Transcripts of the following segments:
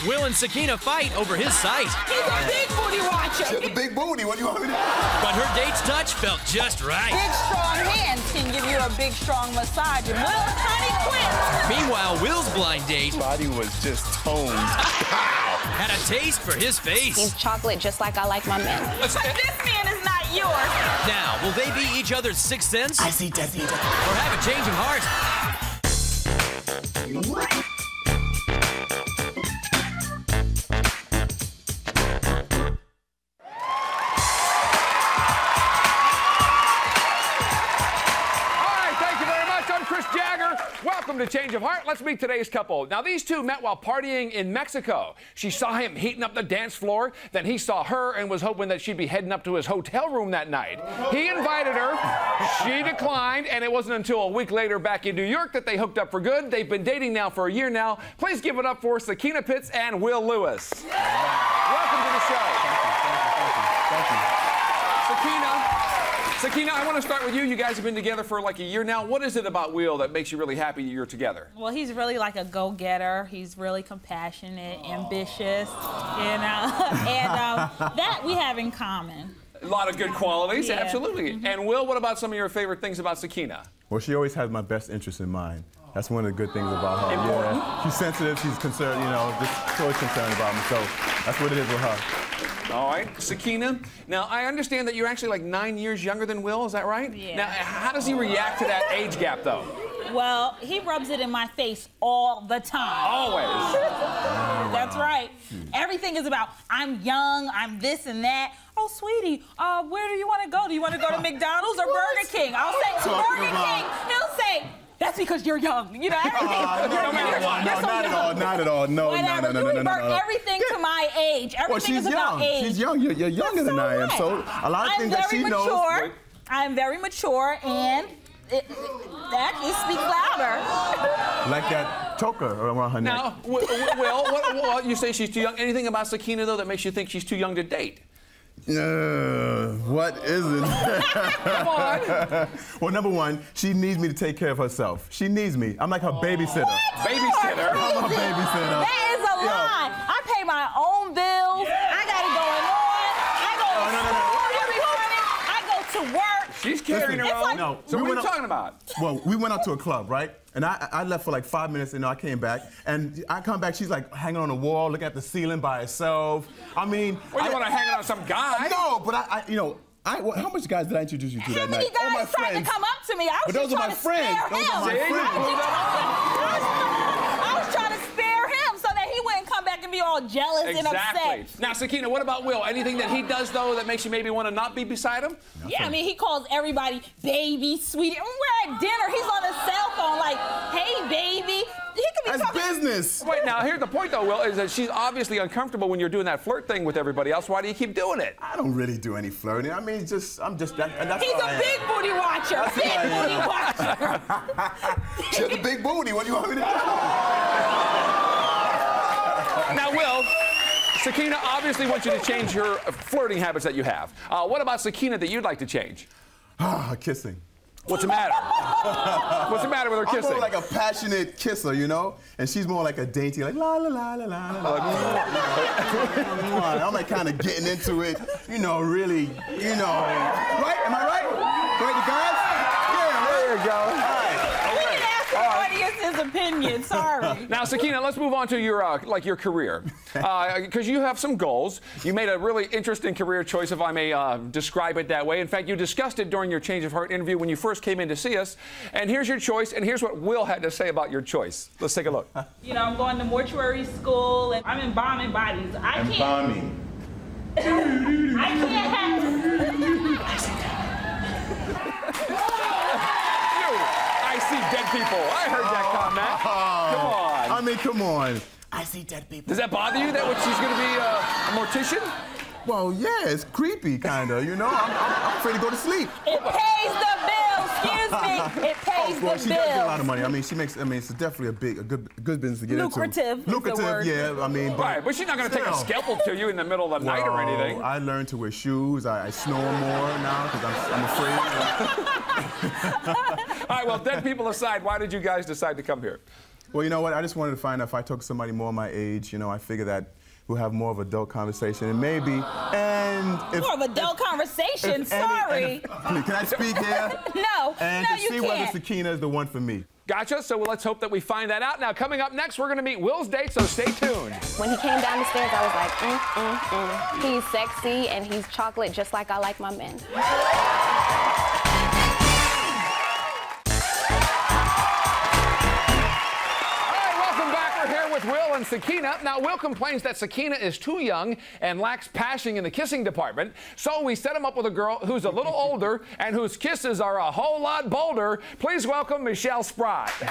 Will and Sakina fight over his sight. He's a big booty watcher. She has a big booty. What do you want me to do? But her date's touch felt just right. Big, strong hands can give you a big, strong massage. And Will is tiny quick. Meanwhile, Will's blind date Body was just toned. had a taste for his face. He's chocolate just like I like my men. But this man is not yours. Now, will they be each other's sixth sense? I see Death Eater. Or have a change of heart? Welcome to Change of Heart. Let's meet today's couple. Now, these two met while partying in Mexico. She saw him heating up the dance floor. Then he saw her and was hoping that she'd be heading up to his hotel room that night. He invited her. She declined, and it wasn't until a week later back in New York that they hooked up for good. They've been dating now for a year now. Please give it up for Sakina Pitts and Will Lewis. Welcome to the show. Thank you. Sakina, I want to start with you. You guys have been together for like a year now. What is it about Will that makes you really happy you're together? Well, he's really like a go-getter. He's really compassionate, ambitious, you know, and that we have in common. A lot of good qualities, Yeah. absolutely. And Will, what about some of your favorite things about Sakina? Well, she always has my best interest in mind. That's one of the good things about her. Important. Yeah. She's sensitive, she's concerned, you know, just always concerned about me. So that's what it is with her. All right, Sakina. Now, I understand that you're actually like 9 years younger than Will, is that right? Yeah. Now, how does he react to that age gap, though? Well, he rubs it in my face all the time. Always. That's right. Everything is about, I'm young, I'm this and that. Oh, sweetie, where do you want to go? Do you want to go to McDonald's or Burger King? I'll say to Burger King. He'll say, that's because you're young. You know, everything. Not at all. No, Whatever. no. You revert everything to my age. Everything is about age. She's young. You're younger than I am. So a lot of things that she knows. I'm very mature, and that speaks louder. Like that choker around her neck. Now, Will, you say she's too young. Anything about Sakina, though, that makes you think she's too young to date? What is it? Come on. Well, number one, she needs me to take care of herself. She needs me. I'm like her babysitter. What? Babysitter? I'm her babysitter. That is a lie. I pay my own bills. I got it going on. I go to school every morning. I go to work. She's carrying her own. No. So what are you talking about? Well, we went out to a club, right? And I left for like 5 minutes, and I came back. And I come back, she's like hanging on the wall, looking at the ceiling by herself. I mean... Well, you want to hang out with some guy? No, but how much guys did I introduce you to that night? How many guys tried to come up to me? I was But those are my friends. Those are my friends. I was trying to spare him so that he wouldn't come back and be all jealous and upset. Now, Sakina, what about Will? Anything that he does, though, that makes you maybe want to not be beside him? Yeah, I mean, he calls everybody baby, sweetie. When we're at dinner, he's on his cell phone like, hey, baby. He could be That's talking... business. Wait, now, here's the point, though, Will, is that she's obviously uncomfortable when you're doing that flirt thing with everybody else. Why do you keep doing it? I don't really do any flirting. I mean, I'm just that. That's He's a big booty watcher. Big booty watcher. She has a big booty. What do you want me to do? Now, Will, Sakina obviously wants you to change your flirting habits that you have. What about Sakina that you'd like to change? Kissing. What's the matter? What's the matter with her kissing? I'm more like a passionate kisser, you know? And she's more like a dainty, like la la la la la la. I'm like kind of getting into it, you know, really, you know. Right? Am I right? Right, you guys? Yeah, there you go. His opinion, sorry. Now, Sakina, let's move on to your career, because you have some goals. You made a really interesting career choice, if I may describe it that way. In fact, you discussed it during your Change of Heart interview when you first came in to see us. And here's your choice, and here's what Will had to say about your choice. Let's take a look. You know, I'm going to mortuary school, and I'm embalming bodies. I can't have... I see dead people. I heard that comment. Come on. I mean, come on. I see dead people. Does that bother you that she's going to be a mortician? Well, yeah, it's creepy, kind of, you know? I'm afraid to go to sleep. It pays the bills, excuse me. It pays Well, the she bills. does get a lot of money. I mean, it's definitely a good business to get Lucrative. into. Lucrative, yeah. I mean, but she's not going to take a scalpel to you in the middle of the night or anything. I learned to wear shoes. I snore more now because I'm afraid. All right, well, dead people aside, why did you guys decide to come here? Well, you know what? I just wanted to find out if I talk to somebody more my age, you know, I figure that we'll have more of adult conversation and maybe, and if... More of adult conversation, sorry. Please, can I speak here? No, and no, to you see can't. whether Sakina is the one for me. Gotcha. So let's hope that we find that out. Now, coming up next, we're going to meet Will's date, so stay tuned. When he came down the stairs, I was like, He's sexy and he's chocolate just like I like my men. With Will and Sakina. Now, Will complains that Sakina is too young and lacks passion in the kissing department, so we set him up with a girl who's a little older and whose kisses are a whole lot bolder. Please welcome Michelle Sprott. Hi,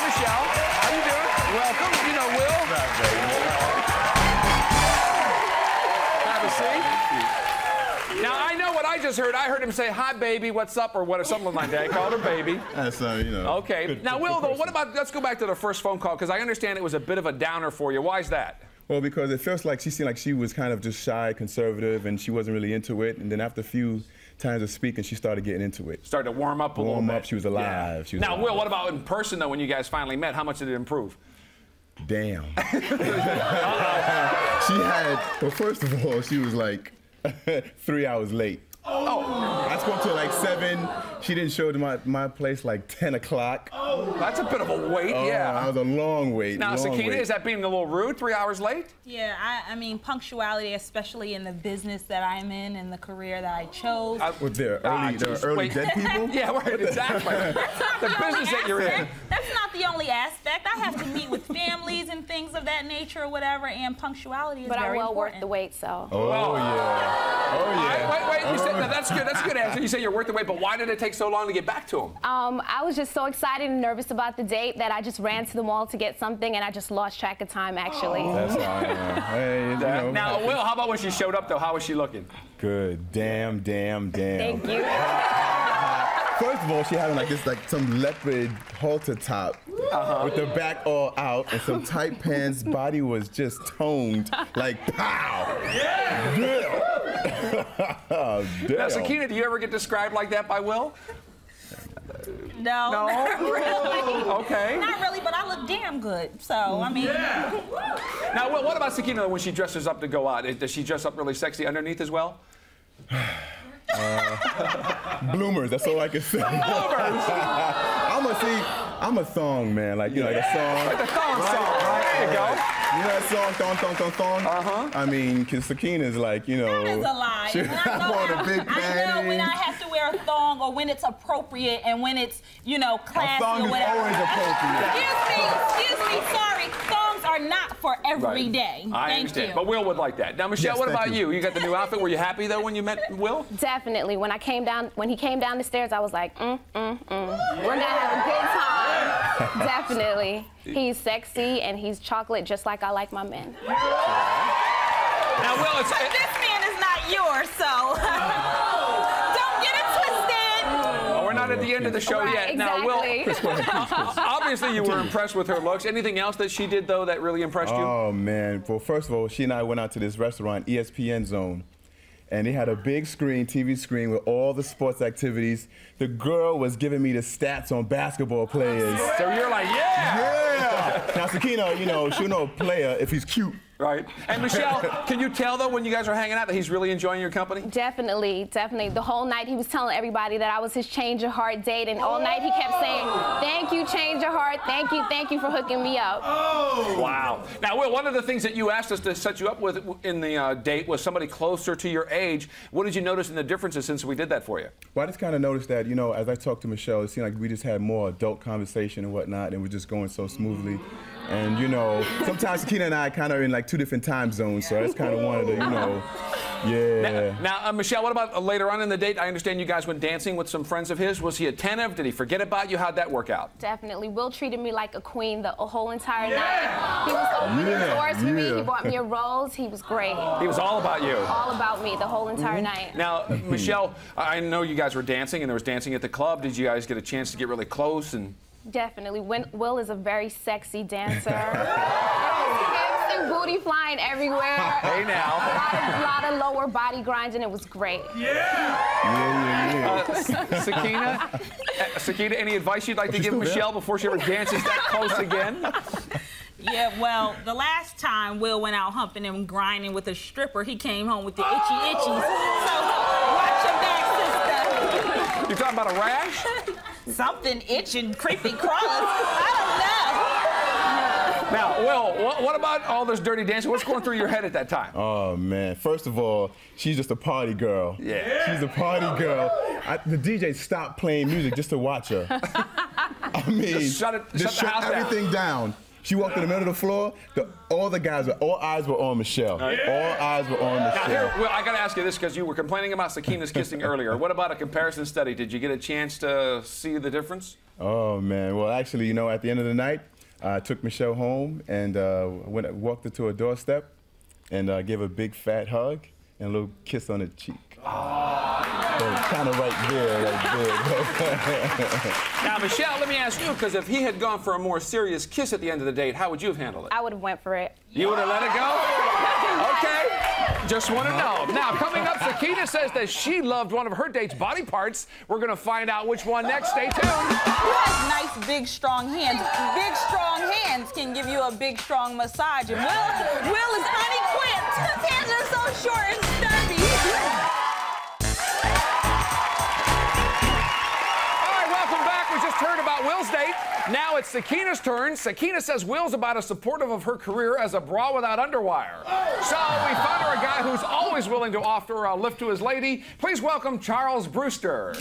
Michelle. How you doing? Welcome. You know Will. Have a seat. Now, I know what I just heard. I heard him say, "Hi, baby, what's up?" or what, or something like that. I called her baby. That's, you know. Okay. Now, Will, though, what about, let's go back to the first phone call, because I understand it was a bit of a downer for you. Why is that? Well, because it feels like she seemed like she was kind of just shy, conservative, and she wasn't really into it. And then after a few times of speaking, she started getting into it. Started to warm up a little bit. Warm up, she was alive. Yeah. She was now, alive. Will, what about in person, though, when you guys finally met? How much did it improve? Damn. She had, well, first of all, she was like 3 hours late. Oh. I spoke to her like 7. She didn't show to my place like 10 o'clock. Oh, that's a bit of a wait, yeah. That was a long wait. Now, Sakina, is that being a little rude, 3 hours late? Yeah, I mean, punctuality, especially in the business that I'm in and the career that I chose. What, there are early dead people? Yeah, right, exactly. The business that you're in. That's not the only aspect. I have to meet with families and things of that nature or whatever, and punctuality is But very I'm well important. worth the wait, so. Oh, yeah. Oh, yeah. Wait, you said, now, that's good. That's a good answer. You say you're worth the wait, but why did it take so long to get back to him? I was just so excited and nervous about the date that I just ran to the mall to get something, and I just lost track of time, actually. That's fine. Hey, you know. Now, Will, how about when she showed up, though? How was she looking? Good. Damn. Thank you. First of all, she had like this, like some leopard halter top with the back all out and some tight pants. Body was just toned, like pow. Yeah. Damn. Now, Sakina, do you ever get described like that by Will? No, No? not really. Okay. Not really, but I look damn good. So, I mean. Yeah. Now, Will, what about Sakina when she dresses up to go out? Does she dress up really sexy underneath as well? Bloomers, that's all I can say. Bloomers! I'm a thong man, like, you know, like a song. Like the thong song, right? There you go. You know that song, thong? Uh-huh. I mean, because Sakina's like, you know. That is a lie. She, When I want a big I know when I have to wear a thong or when it's appropriate and when it's, you know, classy thong or is whatever. always appropriate. Excuse me, sorry. Thongs are not for every day. I Thank understand, you. but Will would like that. Now, Michelle, Yes, what thank about you? You got the new outfit. Were you happy, though, when you met Will? Definitely. When he came down the stairs, I was like, We're gonna have a good time. Definitely. He's sexy and he's chocolate just like I like my men. Now, Will, But this man is not yours, so don't get it twisted. Oh, we're not at the end of the show Right, yet. Now, Will, exactly. obviously you were impressed with her looks. Anything else that she did, though, that really impressed you? Oh, man. Well, first of all, she and I went out to this restaurant, ESPN Zone. And they had a big screen, TV screen, with all the sports activities. The girl was giving me the stats on basketball players. So you're like, yeah! Yeah! Now, Sakina, you know, she'll know a player if he's cute. Right. And Michelle, can you tell, though, when you guys are hanging out that he's really enjoying your company? Definitely. The whole night he was telling everybody that I was his change of heart date, and all night he kept saying, "Thank you, change of heart. Thank you for hooking me up." Oh! Wow. Now, Will, one of the things that you asked us to set you up with in the date was somebody closer to your age. What did you notice in the differences since we did that for you? Well, I just kind of noticed that, you know, as I talked to Michelle, it seemed like we just had more adult conversation and whatnot, and we're just going so smoothly. And, you know, sometimes Sakina and I kind of in like 2 different time zones, so that's kind of one of the, you know, yeah. Now, Michelle, what about later on in the date? I understand you guys went dancing with some friends of his. Was he attentive? Did he forget about you? How'd that work out? Definitely. Will treated me like a queen the whole entire night. He was opening doors for me. He bought me a rose. He was great. He was all about you. All about me the whole entire night. Now, Michelle, I know you guys were dancing, and there was dancing at the club. Did you guys get a chance to get really close? And Definitely. Will is a very sexy dancer. Hips and booty flying everywhere. Hey, now. A lot of lower body grinding. It was great. Yeah! Sakina, any advice you'd like to give Michelle before she ever dances that close again? Yeah, well, the last time Will went out humping and grinding with a stripper, he came home with the itchies. So watch your back, sister. You're talking about a rash? Something itching, creepy crawlers. I don't know. Now, Will, what about all this dirty dancing? What's going through your head at that time? Oh, man. First of all, she's just a party girl. Yeah. She's a party girl. The DJ stopped playing music just to watch her. I mean, just shut the house everything down. She walked in the middle of the floor. All eyes were on Michelle. All eyes were on Michelle. Now, here, Will, I got to ask you this because you were complaining about Sakina's kissing earlier. What about a comparison study? Did you get a chance to see the difference? Oh, man. Well, actually, you know, at the end of the night, I took Michelle home and walked her to her doorstep and gave her a big fat hug and a little kiss on the cheek. So kind of right there. Now, Michelle, let me ask you, because if he had gone for a more serious kiss at the end of the date, how would you have handled it? I would have went for it. You would have let it go? Okay. Just want to know. Now, coming up, Sakina says that she loved one of her date's body parts. We're going to find out which one next. Stay tuned. Who has nice, big, strong hands? Big, strong hands can give you a big, strong massage. And Will is unequipped. His hands are so short and sturdy. Heard about Will's date. Now it's Sakina's turn. Sakina says Will's about as supportive of her career as a bra without underwire. So we found her a guy who's always willing to offer a lift to his lady. Please welcome Charles Brewster.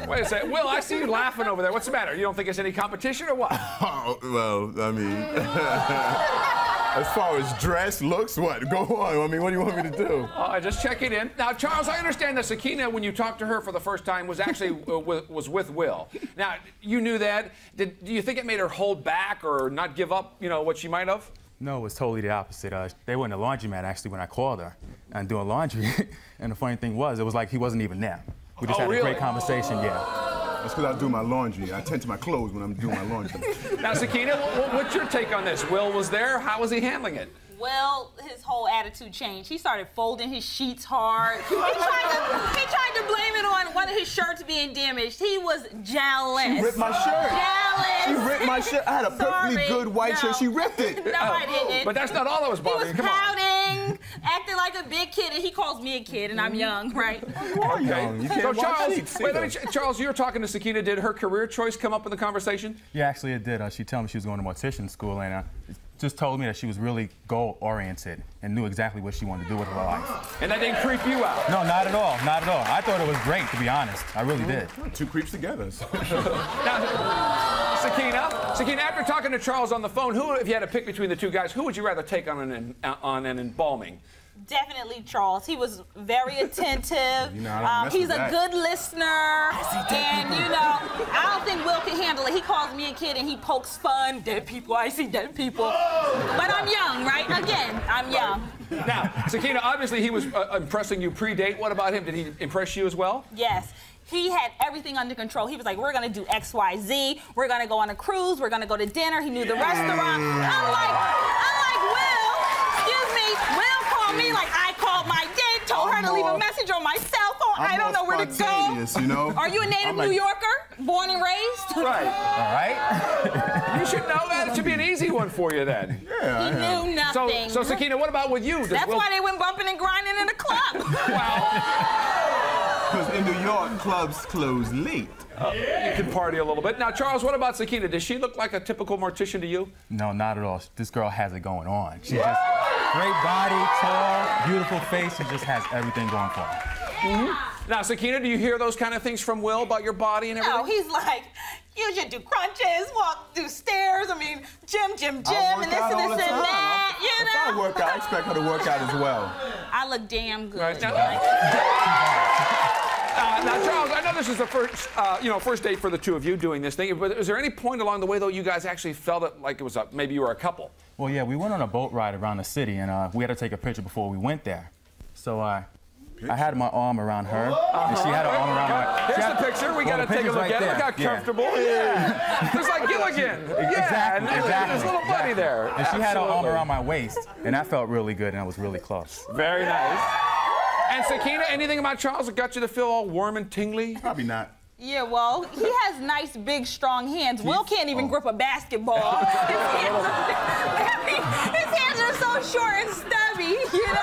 Wait a second. Will, I see you laughing over there. What's the matter? You don't think it's any competition or what? Oh, well, I mean, as far as dress, looks, what? Go on. I mean, what do you want me to do? Just checking in. Now, Charles, I understand that Sakina, when you talked to her for the first time, was actually was with Will. Now, you knew that. Do you think it made her hold back or not give up, you know, what she might have? No, it was totally the opposite. They were in the laundromat, actually, when I called her and doing laundry. And the funny thing was, it was like he wasn't even there. We just had a great conversation, yeah. That's because I do my laundry. I tend to my clothes when I'm doing my laundry. Now, Sakina, what's your take on this? Will was there. How was he handling it? Well, his whole attitude changed. He started folding his sheets hard. He tried to blame it on one of his shirts being damaged. He was jealous. She ripped my shirt. Jealous. She ripped my shirt. I had a perfectly good white shirt. She ripped it. No, I didn't. But that's not all that was bothering. He was pouting, acting like a big kid, and he calls me a kid, and I'm young, right? Okay. So, Charles, you were talking to Sakina. Did her career choice come up in the conversation? Yeah, actually it did. She told me she was going to mortician school, and just told me that she was really goal-oriented and knew exactly what she wanted to do with her life. And that didn't creep you out? No, not at all. Not at all. I thought it was great, to be honest. I really did. Two creeps together. Now, Sakina, after talking to Charles on the phone, if you had to pick between the two guys, who would you rather take on an embalming? Definitely Charles. He was very attentive. You know, he's a good listener. And, you know, I don't think Will can handle it. He calls me a kid and he pokes fun. Dead people, I see dead people. But I'm young, right? Again, I'm young. Now, Sakina, obviously he was impressing you pre-date. What about him? Did he impress you as well? Yes. He had everything under control. He was like, we're going to do X, Y, Z. We're going to go on a cruise. We're going to go to dinner. He knew the restaurant. I'm like, Will, excuse me, Will called me like I called my date, told her to leave a message on my cell phone. I don't know where to go. You know? Are you a native New Yorker? Born and raised? Right. All right. You should know that. It should be an easy one for you then. Yeah. He knew nothing. So Sakina, what about with you? That's why they went bumping and grinding in the club. Because in New York, clubs close late. You can party a little bit. Now, Charles, what about Sakina? Does she look like a typical mortician to you? No, not at all. This girl has it going on. She just great body, tall, beautiful face. She just has everything going for her. Mm-hmm. Now, Sakina, do you hear those kind of things from Will about your body and everything? No, he's like, you should do crunches, walk through stairs. I mean, gym, and this and that. You know? If I work out, I expect her to work out as well. I look damn good. Right. Now, Charles, I know this is the first date for the two of you doing this thing, but is there any point along the way, though, you guys actually felt it like it was maybe you were a couple? Well, yeah, we went on a boat ride around the city, and we had to take a picture before we went there. So I had my arm around her, and she had her arm around my... Here's the picture. We got to take a look at it. Look how comfortable. Yeah. Just like Gilligan. Yeah, Exactly. His little buddy there. And she had her arm around my waist, and that felt really good, and I was really close. Very nice. And Sakina, anything about Charles that got you to feel all warm and tingly? Probably not. Yeah, well, he has nice, big, strong hands. Will can't even grip a basketball. His hands are so short and stubby, you know?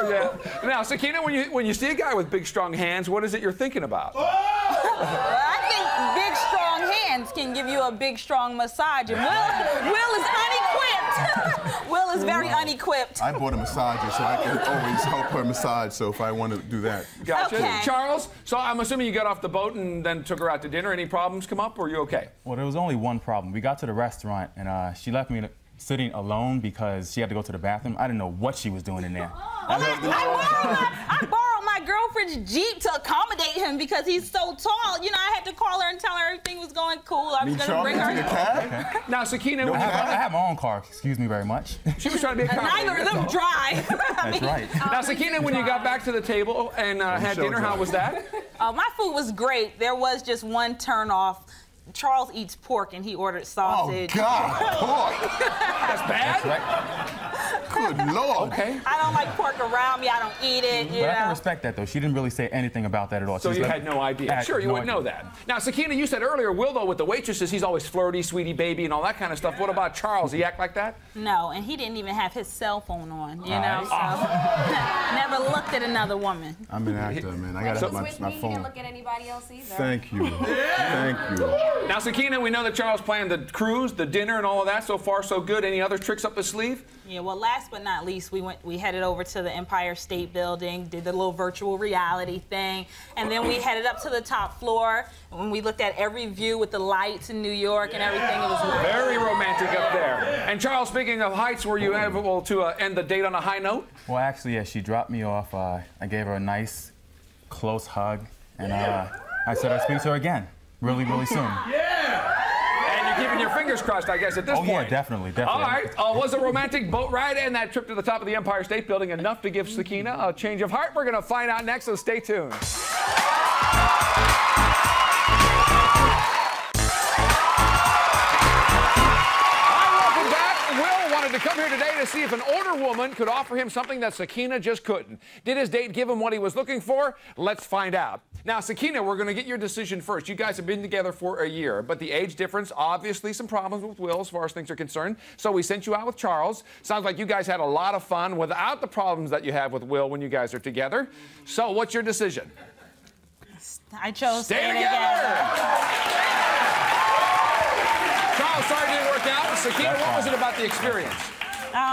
Yeah. Now, Sakina, when you see a guy with big, strong hands, what is it you're thinking about? Well, I think big, strong hands can give you a big, strong massage. And Will is unequipped. Will is very unequipped. I bought a massager, so I can always help her massage, so if I want to do that. Gotcha. Okay. Charles, so I'm assuming you got off the boat and then took her out to dinner. Any problems come up, or are you okay? Well, there was only one problem. We got to the restaurant, and she left me sitting alone because she had to go to the bathroom. I didn't know what she was doing in there. I borrowed my girlfriend's Jeep to accommodate him because he's so tall. You know, I had to call her and tell her everything was going cool. I was going to bring her. Okay. Now, Sakina, I have my own car, excuse me very much. She was trying to be accommodating. Neither of them drive. That's right. Now, Sakina, when you got back to the table and had dinner, how was that? My food was great. There was just one turn off. Charles eats pork and he ordered sausage. Oh, God, pork. That's bad? That's right. Good Lord. Okay. I don't like pork around me. I don't eat it, you know. I can respect that, though. She didn't really say anything about that at all. So you had no idea. Sure, you wouldn't know that. Now, Sakina, you said earlier, Will, though, with the waitresses, he's always flirty, sweetie, baby, and all that kind of stuff. What about Charles? He act like that? No, and he didn't even have his cell phone on, you know, so never looked at another woman. I'm an actor, man. I gotta have my phone. You didn't look at anybody else either. Thank you. Thank you. Now, Sakina, we know that Charles planned the cruise, the dinner, and all of that. So far, so good. Any other tricks up his sleeve? Yeah, well, last but not least, we headed over to the Empire State Building, did the little virtual reality thing, and then we headed up to the top floor. When we looked at every view with the lights in New York and everything, it was nice. Very romantic up there. And Charles, speaking of heights, were you able to end the date on a high note? Well, actually, yeah, she dropped me off. I gave her a nice, close hug, and I said I'd speak to her again, really, really soon. Keeping your fingers crossed, I guess, at this point. Yeah, definitely. All right. Was a romantic boat ride and that trip to the top of the Empire State Building enough to give Sakina a change of heart? We're going to find out next, so stay tuned. Welcome back. Will wanted to come here today to see if an older woman could offer him something that Sakina just couldn't. Did his date give him what he was looking for? Let's find out. Now, Sakina, we're going to get your decision first. You guys have been together for a year, but the age difference, obviously some problems with Will as far as things are concerned. So we sent you out with Charles. Sounds like you guys had a lot of fun without the problems that you have with Will when you guys are together. So what's your decision? I chose Stay together. Charles, sorry it didn't work out. Sakina, what was it about the experience?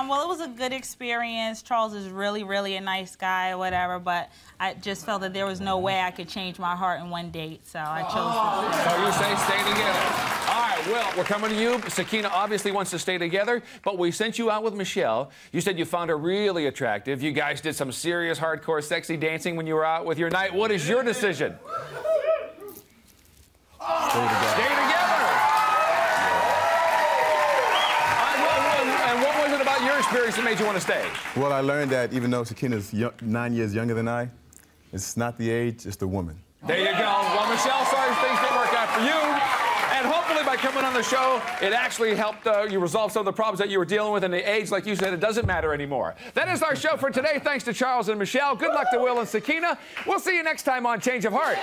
Well, it was a good experience. Charles is really, really a nice guy or whatever, but I just felt that there was no way I could change my heart in one date, so I chose So you say stay together. All right, Will, we're coming to you. Sakina obviously wants to stay together, but we sent you out with Michelle. You said you found her really attractive. You guys did some serious, hardcore, sexy dancing when you were out with your night. What is your decision? Stay together. About your experience that made you want to stay? Well, I learned that even though Sakina's 9 years younger than I, it's not the age, it's the woman. There you go. Well, Michelle, sorry things didn't work out for you. And hopefully by coming on the show, it actually helped you resolve some of the problems that you were dealing with. And the age, like you said, it doesn't matter anymore. That is our show for today. Thanks to Charles and Michelle. Good luck to Will and Sakina. We'll see you next time on Change of Heart.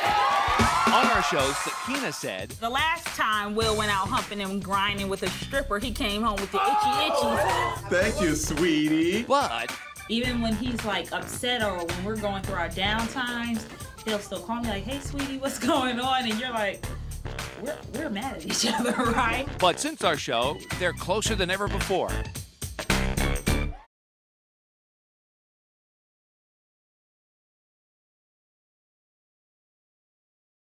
On our show, Sakina said, the last time Will went out humping and grinding with a stripper, he came home with the itchy. Thank you, sweetie. but even when he's like upset or when we're going through our down times, he'll still call me like, hey, sweetie, what's going on? And you're like, we're mad at each other, right? But since our show, they're closer than ever before.